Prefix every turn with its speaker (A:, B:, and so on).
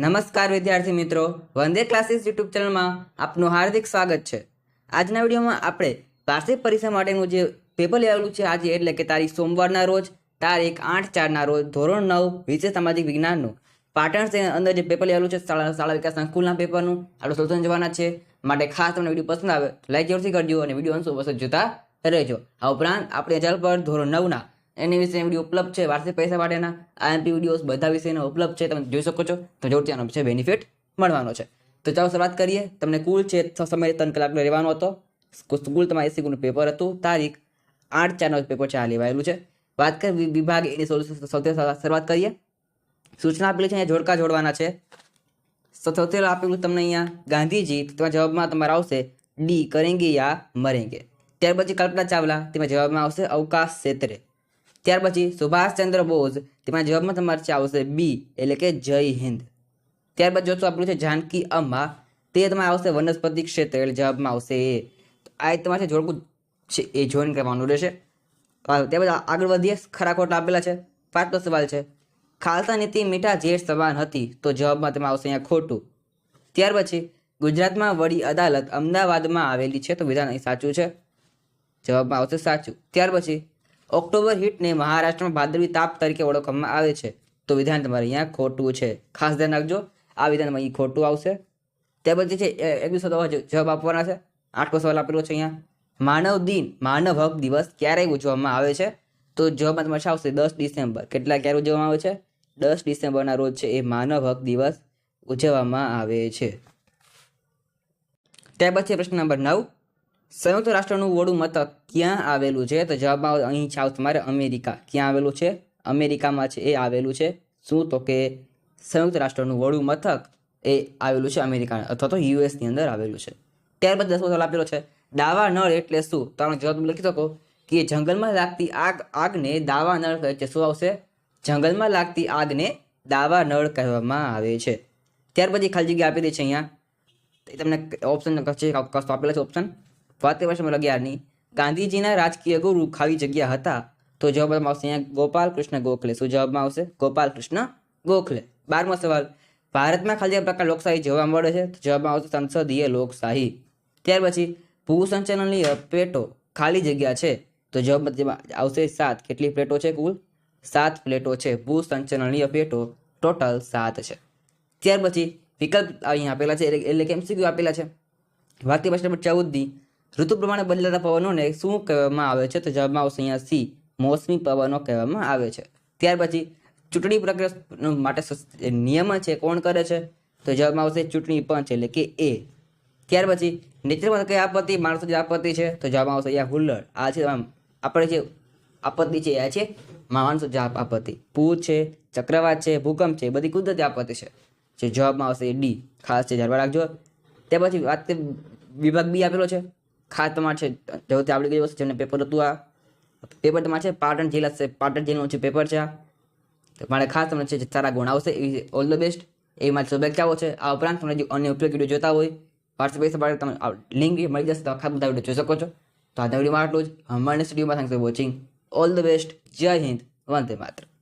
A: નમસ્કાર વિદ્યાર્થી મિત્રો, વંદે ક્લાસીસ યુટ્યુબ ચેનલમાં આપનું હાર્દિક સ્વાગત છે। આજના વિડીયોમાં આપણે વાર્ષિક પરીક્ષા માટેનું જે પેપર લેવાયેલું છે આજે એટલે કે તારીખ સોમવારના રોજ તારીખ 8/4ના રોજ ધોરણ 9 વિષય સામાજિક વિજ્ઞાનનું પાટણ શહેરની અંદર જે પેપર લેવાયેલું છે શાળા વિકાસ સંકુલના પેપરનું આપણે સોલ્યુશન જોવાના છે। માટે ખાસ તમને વિડીયો પસંદ આવે લાઈક જરૂરથી કરજો અને વિડીયો અંત સુધી જોતા રહેજો। આ ઉપરાંત આપણે ચેનલ પર ધોરણ 9ના એની વિશે વિડીયો ઉપલબ્ધ છે વાર્ષિક પરીક્ષા માટેના આઈએમપી વિડીયોઝ બધા વિષયના ઉપલબ્ધ છે, તમે જોઈ શકો છો। તો જરૂરથી આનો છે બેનિફિટ મળવાનો છે। તો ચાલો શરૂઆત કરીએ। તમને કુલ છે સમય 3 કલાકનો રહેવાનો હતો। કુલ તમારે 80 ગુણનું પેપર હતું। તારીખ 8/4નો પેપર છે આ લેવાયેલું છે। વાત કરીએ વિભાગ એની સોલ્યુશન સૌથી શરૂઆત કરીએ। સૂચના આપેલી છે, અહીંયા જોડકા જોડવાના છે। સૌથી આપેલું તમને અહીંયા ગાંધીજી, તમારા જવાબમાં તમારે આવશે ડી કરેંગે યા મરેંગે। ત્યાર પછી કલ્પના ચાવલા, તેમાં જવાબમાં આવશે અવકાશ ક્ષેત્રે। ત્યાર પછી સુભાષચંદ્ર બોઝ, તેમાં જવાબમાં તમારે આવશે બી એટલે કે જય હિન્દ। ત્યારબાદ જો આપણું છે જાનકી અમ્મા, તે તમારે આવશે વનસ્પતિ ક્ષેત્ર એટલે જવાબમાં આવશે એ। આ તમારે જોડકું છે એ જોઈન કરવાનું રહેશે। ત્યારબાદ આગળ વધીએ, ખરા ખોટા આપેલા છે। 5મો સવાલ છે, ખાલસા નીતિ મીઠા ઝેર સમાન હતી, તો જવાબમાં તેમાં આવશે અહીંયા ખોટું। ત્યાર પછી ગુજરાતમાં વડી અદાલત અમદાવાદમાં આવેલી છે, તો વિધાન અહીં સાચું છે, જવાબમાં આવશે સાચું। ત્યાર પછી ઓક્ટોબર હીટને મહારાષ્ટ્રમાં ભાદરવી તાપ તરીકે ઓળખવામાં આવે છે, તો વિધાન તમારે અહીંયા ખોટું છે, ખાસ ધ્યાન રાખજો, આ વિધાનમાં અહીં ખોટું આવશે। ત્યાર પછી છે એક જવાબ આપવાના છે। 8મો સવાલ આપેલો છે અહીંયા, માનવ હક દિવસ ક્યારે ઉજવવામાં આવે છે, તો જવાબમાં તમારે આવશે 10 ડિસેમ્બર। કેટલા ક્યારે ઉજવવામાં આવે છે? 10 ડિસેમ્બરના રોજ છે એ માનવ હક દિવસ ઉજવવામાં આવે છે। ત્યાર પછી પ્રશ્ન નંબર 9, સંયુક્ત રાષ્ટ્રનું વડું મથક ક્યાં આવેલું છે, તો જવાબમાં અહીં છે તમારે અમેરિકા। ક્યાં આવેલું છે? અમેરિકામાં છે એ આવેલું છે। શું? તો કે સંયુક્ત રાષ્ટ્રનું વડું મથક એ આવેલું છે અમેરિકા અથવા તો યુએસની અંદર આવેલું છે। ત્યારબાદ 10મો સવાલ આપેલો છે, દાવા નળ એટલે શું, તો આનો જવાબ લખી શકો કે જંગલમાં લાગતી આગને દાવા નળ કહે છે। શું આવશે? જંગલમાં લાગતી આગને દાવા નળ કહેવામાં આવે છે। ત્યાર પછી ખાલી જગ્યા આપેલી છે અહીંયા, તમને ઓપ્શન આપેલા છે ઓપ્શન। વાત વર્ષ 11ની ગાંધીજીના રાજકીય ગુરુ ખાલી જગ્યા હતા, તો જવાબમાં આવશે અહીંયા ગોપાલ કૃષ્ણ ગોખલે। શું જવાબમાં આવશે? ગોપાલ કૃષ્ણ ગોખલે। 12મો સવાલ, ભારતમાં ખાલી પ્રકાર લોકશાહી જોવા મળે છે, તો જવાબમાં આવશે સંસદીય લોકશાહી। ત્યાર પછી ભૂસંચાલનીય પ્લેટો ખાલી જગ્યા છે, તો જવાબમાં આવશે 7। કેટલી પ્લેટો છે? કુલ 7 પ્લેટો છે। ભૂસંચાલનીય પ્લેટો ટોટલ 7 છે। ત્યાર પછી વિકલ્પ અહીંયા આપેલા છે એટલે કે એમસીક્યુ આપેલા છે। વાક્ય પ્રશ્ન નંબર 14ની ઋતુ પ્રમાણે બદલાતા પવનોને શું કહેવામાં આવે છે, તો જવાબમાં આવશે અહીંયા સી મોસમી પવનો કહેવામાં આવે છે। ત્યાર પછી ચૂંટણી પ્રક્રિયા માટે નિયમન છે કોણ કરે છે, તો જવાબમાં આવશે ચૂંટણી પંચ એટલે કે એ। ત્યાર પછી નેચરમાં કઈ આપત્તિ માણસો જે આપત્તિ છે, તો જવાબમાં આવશે અહીંયા હુલ્લડ। આ છે આપણે જે આપત્તિ છે આ છે માણસો જે આપત્તિ। પૂર છે, ચક્રવાત છે, ભૂકંપ છે, બધી કુદરતી આપત્તિ છે, જે જવાબમાં આવશે ડી, ખાસ છે ધ્યાન રાખજો। ત્યાર પછી વાત વિભાગ બી આપેલો છે, ખાસ તમારે છે જવતી આવડી ગઈ વસ્તુ જેમને પેપર હતું આ પેપર તમારે છે પાટણ જિલ્લાનું છે પેપર છે આ, મારે ખાસ તમને છે સારા ગુણ આવશે, ઓલ ધ બેસ્ટ એ મારી શુભેચ્છાઓ છે। આ ઉપરાંત તમને જો અન્ય ઉપયોગી વિડીયો જોતા હોય વાર્ષિક પરીક્ષા માટે તમે લિંક મળી જશે, તો આખા બધા વિડીયો જોઈ શકો છો। તો આજના વિડીયોમાં આટલું જ। અમારા નેક્સ્ટ વિડીયોમાં thanks for watching, all the best, જય હિન્દ, વંદે માતરમ।